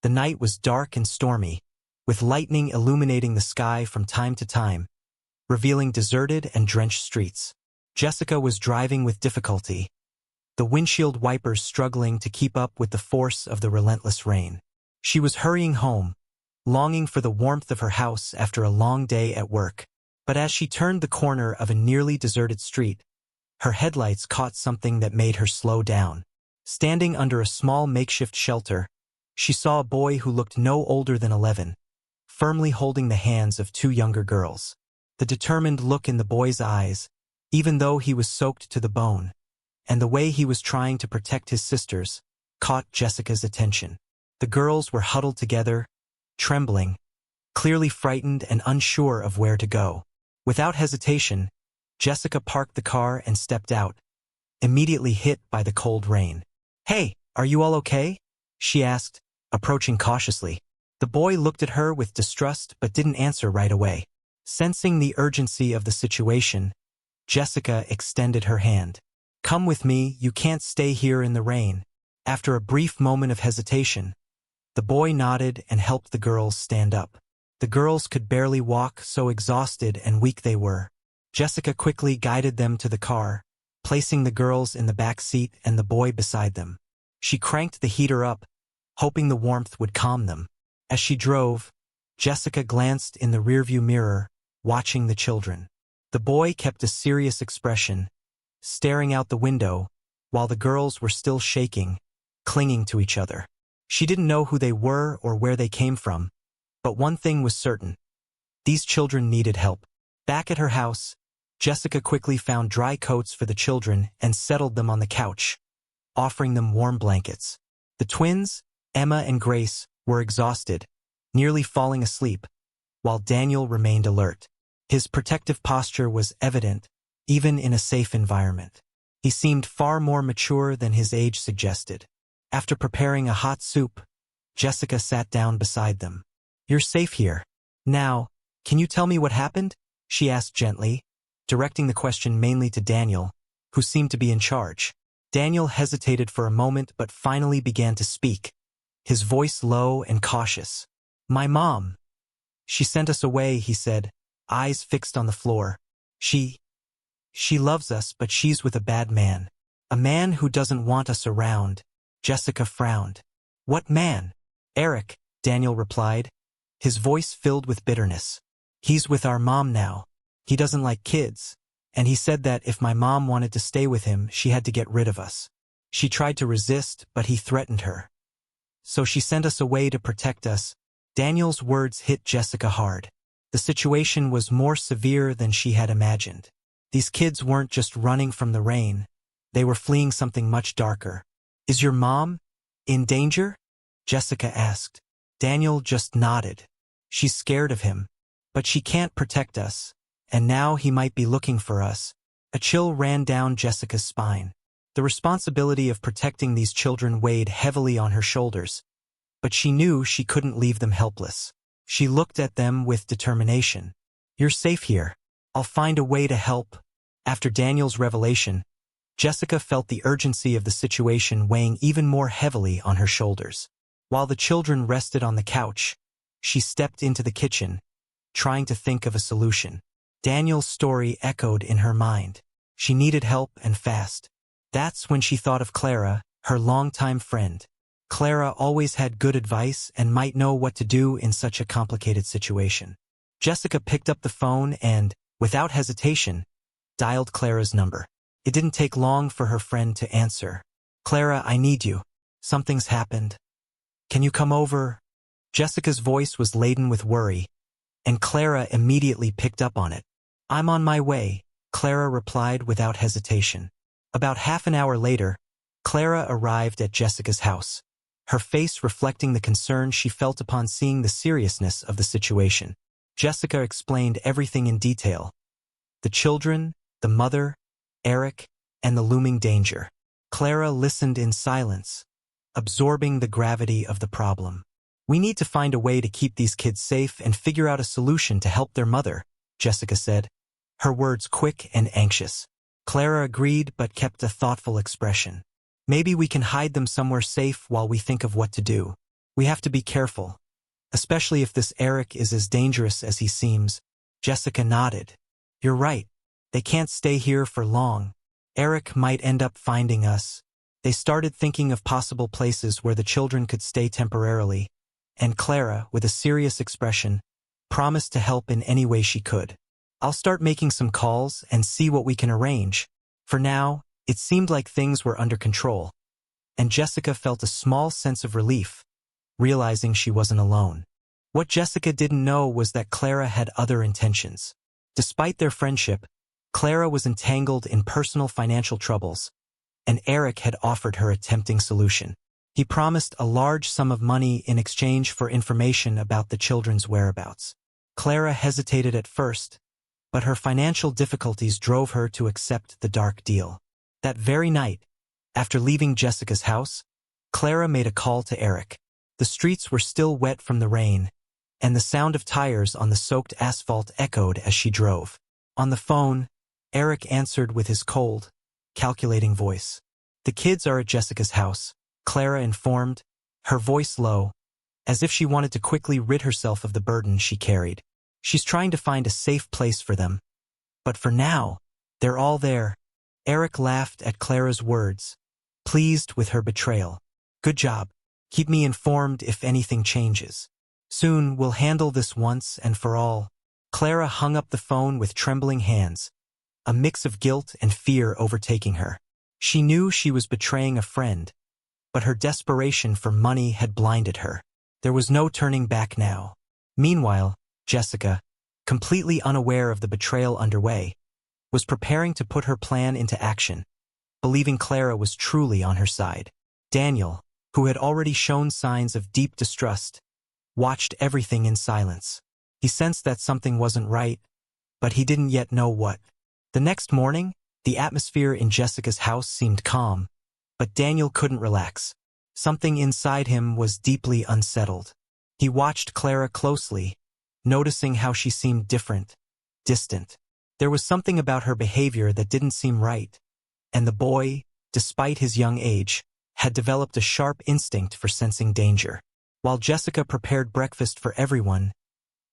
The night was dark and stormy, with lightning illuminating the sky from time to time, revealing deserted and drenched streets. Jessica was driving with difficulty, the windshield wipers struggling to keep up with the force of the relentless rain. She was hurrying home, longing for the warmth of her house after a long day at work. But as she turned the corner of a nearly deserted street, her headlights caught something that made her slow down. Standing under a small makeshift shelter, she saw a boy who looked no older than 11, firmly holding the hands of two younger girls. The determined look in the boy's eyes, even though he was soaked to the bone, and the way he was trying to protect his sisters, caught Jessica's attention. The girls were huddled together, trembling, clearly frightened and unsure of where to go. Without hesitation, Jessica parked the car and stepped out, immediately hit by the cold rain. "Hey, are you all okay?" she asked, approaching cautiously. The boy looked at her with distrust but didn't answer right away. Sensing the urgency of the situation, Jessica extended her hand. "Come with me, you can't stay here in the rain." After a brief moment of hesitation, the boy nodded and helped the girls stand up. The girls could barely walk, so exhausted and weak they were. Jessica quickly guided them to the car, placing the girls in the back seat and the boy beside them. She cranked the heater up, hoping the warmth would calm them. As she drove, Jessica glanced in the rearview mirror, watching the children. The boy kept a serious expression, staring out the window, while the girls were still shaking, clinging to each other. She didn't know who they were or where they came from, but one thing was certain. These children needed help. Back at her house, Jessica quickly found dry coats for the children and settled them on the couch, offering them warm blankets. The twins, Emma and Grace, were exhausted, nearly falling asleep, while Daniel remained alert. His protective posture was evident, even in a safe environment. He seemed far more mature than his age suggested. After preparing a hot soup, Jessica sat down beside them. "You're safe here. Now, can you tell me what happened?" she asked gently, directing the question mainly to Daniel, who seemed to be in charge. Daniel hesitated for a moment but finally began to speak, his voice low and cautious. "My mom. She sent us away," he said, eyes fixed on the floor. She loves us, but she's with a bad man. A man who doesn't want us around." Jessica frowned. "What man?" "Eric," Daniel replied, his voice filled with bitterness. "He's with our mom now. He doesn't like kids, and he said that if my mom wanted to stay with him, she had to get rid of us. She tried to resist, but he threatened her. So she sent us away to protect us." Daniel's words hit Jessica hard. The situation was more severe than she had imagined. These kids weren't just running from the rain. They were fleeing something much darker. "Is your mom in danger?" Jessica asked. Daniel just nodded. "She's scared of him, but she can't protect us, and now he might be looking for us." A chill ran down Jessica's spine. The responsibility of protecting these children weighed heavily on her shoulders, but she knew she couldn't leave them helpless. She looked at them with determination. "You're safe here. I'll find a way to help." After Daniel's revelation, Jessica felt the urgency of the situation weighing even more heavily on her shoulders. While the children rested on the couch, she stepped into the kitchen, trying to think of a solution. Daniel's story echoed in her mind. She needed help and fast. That's when she thought of Clara, her longtime friend. Clara always had good advice and might know what to do in such a complicated situation. Jessica picked up the phone and, without hesitation, dialed Clara's number. It didn't take long for her friend to answer. "Clara, I need you. Something's happened. Can you come over?" Jessica's voice was laden with worry, and Clara immediately picked up on it. "I'm on my way," Clara replied without hesitation. About half an hour later, Clara arrived at Jessica's house, her face reflecting the concern she felt upon seeing the seriousness of the situation. Jessica explained everything in detail: the children, the mother, Eric, and the looming danger. Clara listened in silence, absorbing the gravity of the problem. "We need to find a way to keep these kids safe and figure out a solution to help their mother," Jessica said, her words quick and anxious. Clara agreed but kept a thoughtful expression. "Maybe we can hide them somewhere safe while we think of what to do." We have to be careful, especially if this Eric is as dangerous as he seems. Jessica nodded. You're right. They can't stay here for long. Eric might end up finding us. They started thinking of possible places where the children could stay temporarily, and Clara, with a serious expression, promised to help in any way she could. I'll start making some calls and see what we can arrange. For now, it seemed like things were under control, and Jessica felt a small sense of relief, realizing she wasn't alone. What Jessica didn't know was that Clara had other intentions. Despite their friendship, Clara was entangled in personal financial troubles, and Eric had offered her a tempting solution. He promised a large sum of money in exchange for information about the children's whereabouts. Clara hesitated at first, but her financial difficulties drove her to accept the dark deal. That very night, after leaving Jessica's house, Clara made a call to Eric. The streets were still wet from the rain, and the sound of tires on the soaked asphalt echoed as she drove. On the phone, Eric answered with his cold, calculating voice. The kids are at Jessica's house, Clara informed, her voice low, as if she wanted to quickly rid herself of the burden she carried. She's trying to find a safe place for them. But for now, they're all there. Eric laughed at Clara's words, pleased with her betrayal. Good job. Keep me informed if anything changes. Soon we'll handle this once and for all. Clara hung up the phone with trembling hands, a mix of guilt and fear overtaking her. She knew she was betraying a friend, but her desperation for money had blinded her. There was no turning back now. Meanwhile, Jessica, completely unaware of the betrayal underway, was preparing to put her plan into action, believing Clara was truly on her side. Daniel, who had already shown signs of deep distrust, watched everything in silence. He sensed that something wasn't right, but he didn't yet know what. The next morning, the atmosphere in Jessica's house seemed calm, but Daniel couldn't relax. Something inside him was deeply unsettled. He watched Clara closely, noticing how she seemed different, distant. There was something about her behavior that didn't seem right, and the boy, despite his young age, had developed a sharp instinct for sensing danger. While Jessica prepared breakfast for everyone,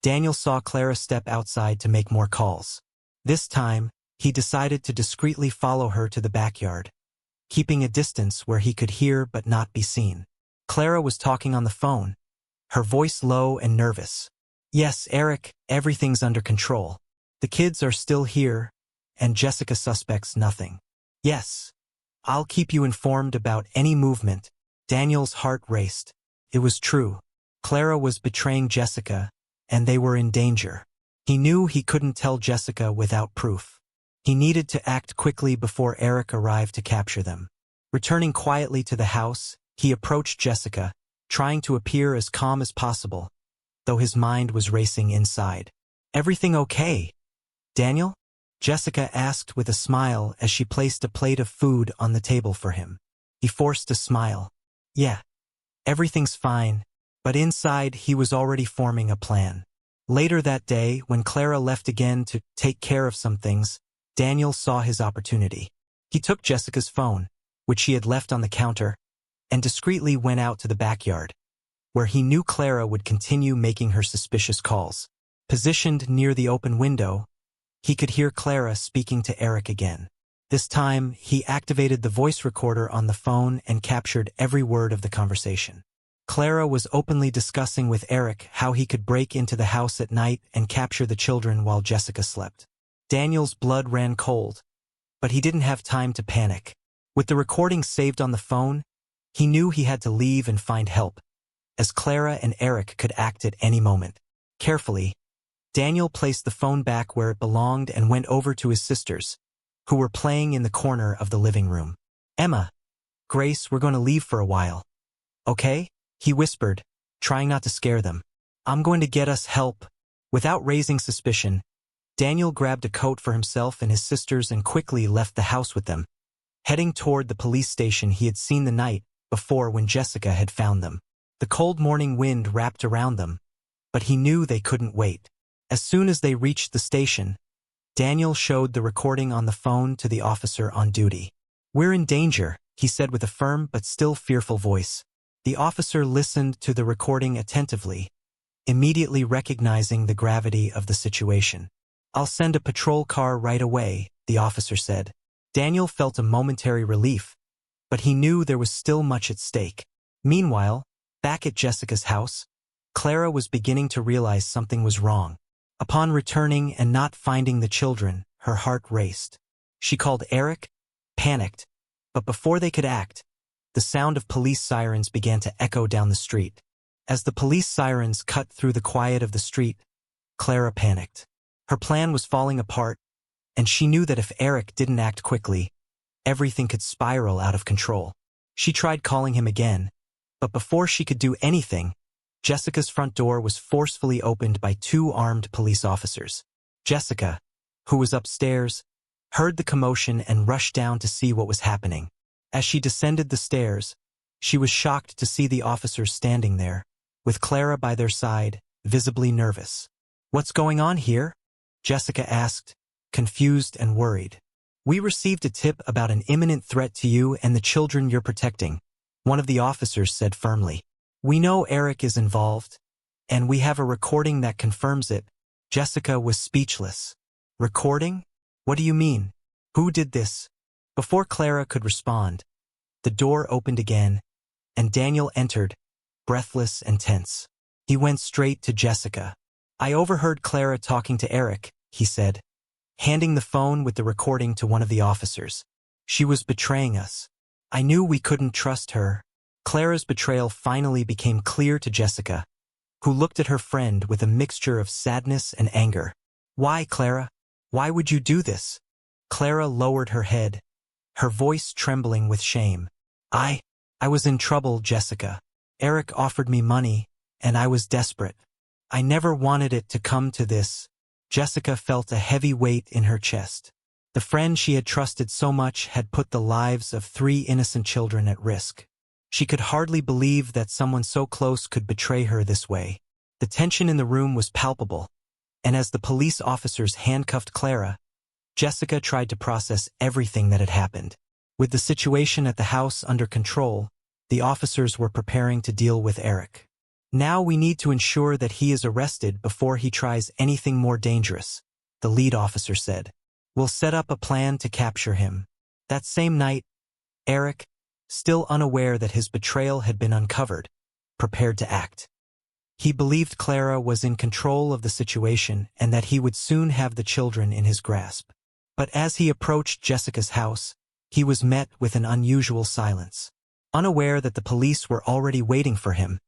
Daniel saw Clara step outside to make more calls. This time, he decided to discreetly follow her to the backyard, keeping a distance where he could hear but not be seen. Clara was talking on the phone, her voice low and nervous. Yes, Eric, everything's under control. The kids are still here, and Jessica suspects nothing. Yes, I'll keep you informed about any movement. Daniel's heart raced. It was true. Clara was betraying Jessica, and they were in danger. He knew he couldn't tell Jessica without proof. He needed to act quickly before Eric arrived to capture them. Returning quietly to the house, he approached Jessica, trying to appear as calm as possible, though his mind was racing inside. Everything okay, Daniel? Jessica asked with a smile as she placed a plate of food on the table for him. He forced a smile. Yeah, everything's fine, but inside he was already forming a plan. Later that day, when Clara left again to take care of some things, Daniel saw his opportunity. He took Jessica's phone, which she had left on the counter, and discreetly went out to the backyard, where he knew Clara would continue making her suspicious calls. Positioned near the open window, he could hear Clara speaking to Eric again. This time, he activated the voice recorder on the phone and captured every word of the conversation. Clara was openly discussing with Eric how he could break into the house at night and capture the children while Jessica slept. Daniel's blood ran cold, but he didn't have time to panic. With the recording saved on the phone, he knew he had to leave and find help, as Clara and Eric could act at any moment. Carefully, Daniel placed the phone back where it belonged and went over to his sisters, who were playing in the corner of the living room. Emma, Grace, we're going to leave for a while. Okay? He whispered, trying not to scare them. I'm going to get us help. Without raising suspicion, Daniel grabbed a coat for himself and his sisters and quickly left the house with them, heading toward the police station he had seen the night before when Jessica had found them. The cold morning wind wrapped around them, but he knew they couldn't wait. As soon as they reached the station, Daniel showed the recording on the phone to the officer on duty. We're in danger, he said with a firm but still fearful voice. The officer listened to the recording attentively, immediately recognizing the gravity of the situation. "I'll send a patrol car right away," the officer said. Daniel felt a momentary relief, but he knew there was still much at stake. Meanwhile, back at Jessica's house, Clara was beginning to realize something was wrong. Upon returning and not finding the children, her heart raced. She called Eric, panicked, but before they could act, the sound of police sirens began to echo down the street. As the police sirens cut through the quiet of the street, Clara panicked. Her plan was falling apart, and she knew that if Eric didn't act quickly, everything could spiral out of control. She tried calling him again, but before she could do anything, Jessica's front door was forcefully opened by 2 armed police officers. Jessica, who was upstairs, heard the commotion and rushed down to see what was happening. As she descended the stairs, she was shocked to see the officers standing there, with Clara by their side, visibly nervous. "What's going on here?" Jessica asked, confused and worried. "We received a tip about an imminent threat to you and the children you're protecting," one of the officers said firmly. "We know Eric is involved, and we have a recording that confirms it." Jessica was speechless. "Recording? What do you mean? Who did this?" Before Clara could respond, the door opened again, and Daniel entered, breathless and tense. He went straight to Jessica. "I overheard Clara talking to Eric," he said, handing the phone with the recording to one of the officers. "She was betraying us. I knew we couldn't trust her." Clara's betrayal finally became clear to Jessica, who looked at her friend with a mixture of sadness and anger. "Why, Clara? Why would you do this?" Clara lowered her head, her voice trembling with shame. I was in trouble, Jessica. Eric offered me money, and I was desperate. I never wanted it to come to this." Jessica felt a heavy weight in her chest. The friend she had trusted so much had put the lives of 3 innocent children at risk. She could hardly believe that someone so close could betray her this way. The tension in the room was palpable, and as the police officers handcuffed Clara, Jessica tried to process everything that had happened. With the situation at the house under control, the officers were preparing to deal with Eric. "Now we need to ensure that he is arrested before he tries anything more dangerous," the lead officer said. "We'll set up a plan to capture him." That same night, Eric, still unaware that his betrayal had been uncovered, prepared to act. He believed Clara was in control of the situation and that he would soon have the children in his grasp. But as he approached Jessica's house, he was met with an unusual silence. Unaware that the police were already waiting for him,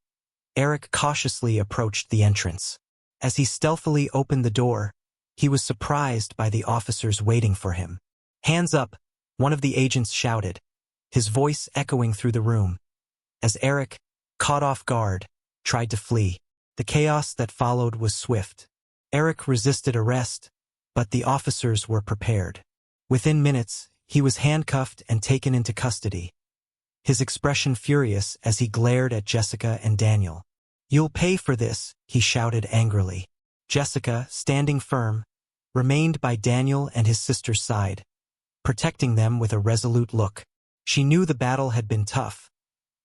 Eric cautiously approached the entrance. As he stealthily opened the door, he was surprised by the officers waiting for him. "Hands up," one of the agents shouted, his voice echoing through the room. As Eric, caught off guard, tried to flee, the chaos that followed was swift. Eric resisted arrest, but the officers were prepared. Within minutes, he was handcuffed and taken into custody, his expression furious as he glared at Jessica and Daniel. "You'll pay for this," he shouted angrily. Jessica, standing firm, remained by Daniel and his sister's side, protecting them with a resolute look. She knew the battle had been tough,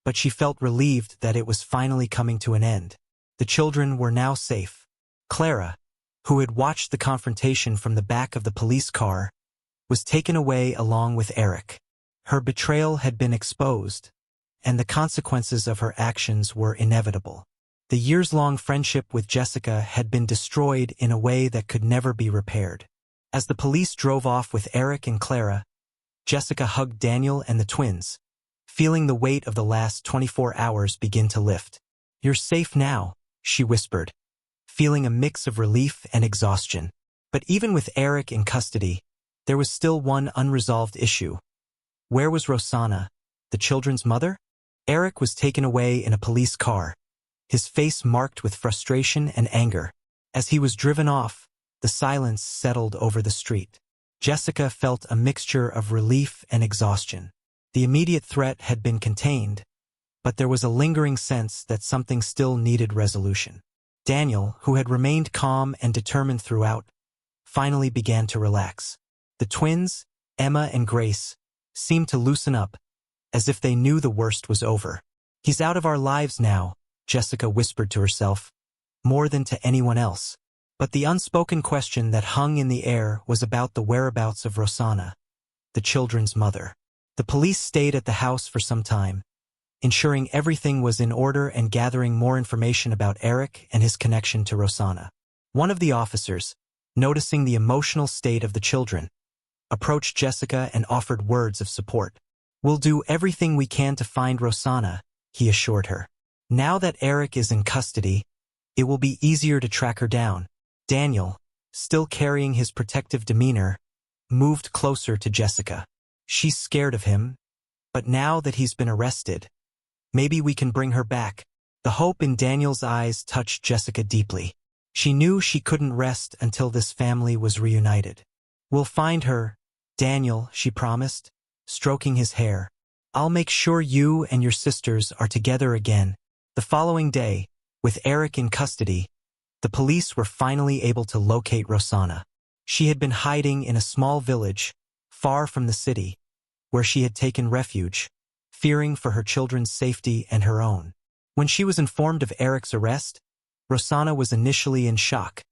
but she felt relieved that it was finally coming to an end. The children were now safe. Clara, who had watched the confrontation from the back of the police car, was taken away along with Eric. Her betrayal had been exposed, and the consequences of her actions were inevitable. The years-long friendship with Jessica had been destroyed in a way that could never be repaired. As the police drove off with Eric and Clara, Jessica hugged Daniel and the twins, feeling the weight of the last 24 hours begin to lift. "You're safe now," she whispered, feeling a mix of relief and exhaustion. But even with Eric in custody, there was still one unresolved issue. Where was Rosanna, the children's mother? Eric was taken away in a police car, his face marked with frustration and anger. As he was driven off, the silence settled over the street. Jessica felt a mixture of relief and exhaustion. The immediate threat had been contained, but there was a lingering sense that something still needed resolution. Daniel, who had remained calm and determined throughout, finally began to relax. The twins, Emma and Grace, seemed to loosen up, as if they knew the worst was over. He's out of our lives now, Jessica whispered to herself, more than to anyone else. But the unspoken question that hung in the air was about the whereabouts of Rosanna, the children's mother. The police stayed at the house for some time, ensuring everything was in order and gathering more information about Eric and his connection to Rosanna. One of the officers, noticing the emotional state of the children, approached Jessica and offered words of support. "We'll do everything we can to find Rosanna," he assured her. "Now that Eric is in custody, it will be easier to track her down." Daniel, still carrying his protective demeanor, moved closer to Jessica. "She's scared of him, but now that he's been arrested, maybe we can bring her back." The hope in Daniel's eyes touched Jessica deeply. She knew she couldn't rest until this family was reunited. "We'll find her, Daniel," she promised, stroking his hair. "I'll make sure you and your sisters are together again." The following day, with Eric in custody, the police were finally able to locate Rosanna. She had been hiding in a small village, far from the city, where she had taken refuge, fearing for her children's safety and her own. When she was informed of Eric's arrest, Rosanna was initially in shock,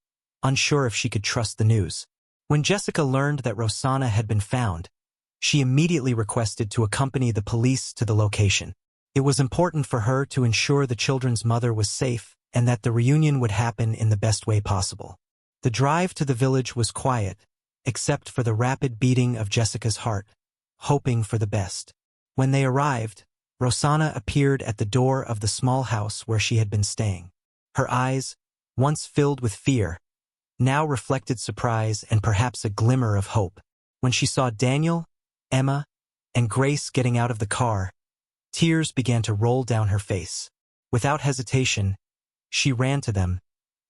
unsure if she could trust the news. When Jessica learned that Rosanna had been found, she immediately requested to accompany the police to the location. It was important for her to ensure the children's mother was safe and that the reunion would happen in the best way possible. The drive to the village was quiet, except for the rapid beating of Jessica's heart, hoping for the best. When they arrived, Rosanna appeared at the door of the small house where she had been staying. Her eyes, once filled with fear, now reflected surprise and perhaps a glimmer of hope. When she saw Daniel, Emma, and Grace getting out of the car, tears began to roll down her face. Without hesitation, she ran to them,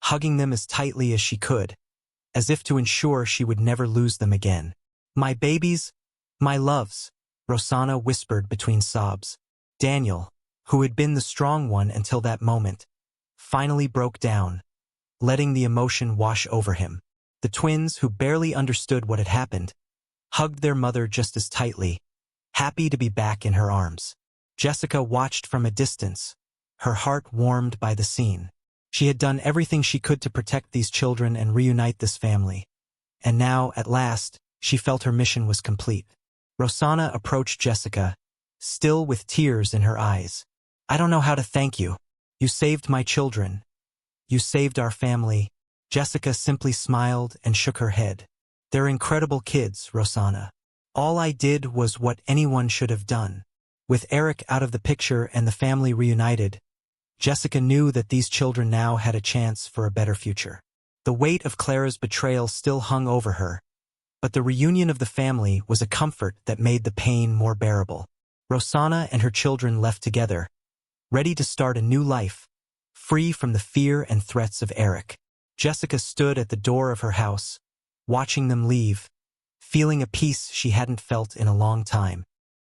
hugging them as tightly as she could, as if to ensure she would never lose them again. "My babies, my loves," Rosanna whispered between sobs. Daniel, who had been the strong one until that moment, finally broke down, letting the emotion wash over him. The twins, who barely understood what had happened, hugged their mother just as tightly, happy to be back in her arms. Jessica watched from a distance, her heart warmed by the scene. She had done everything she could to protect these children and reunite this family, and now, at last, she felt her mission was complete. Rosanna approached Jessica, still with tears in her eyes. "I don't know how to thank you. You saved my children. You saved our family." Jessica simply smiled and shook her head. "They're incredible kids, Rosanna. All I did was what anyone should have done." With Eric out of the picture and the family reunited, Jessica knew that these children now had a chance for a better future. The weight of Clara's betrayal still hung over her, but the reunion of the family was a comfort that made the pain more bearable. Rosanna and her children left together, ready to start a new life, free from the fear and threats of Eric. Jessica stood at the door of her house, watching them leave, feeling a peace she hadn't felt in a long time.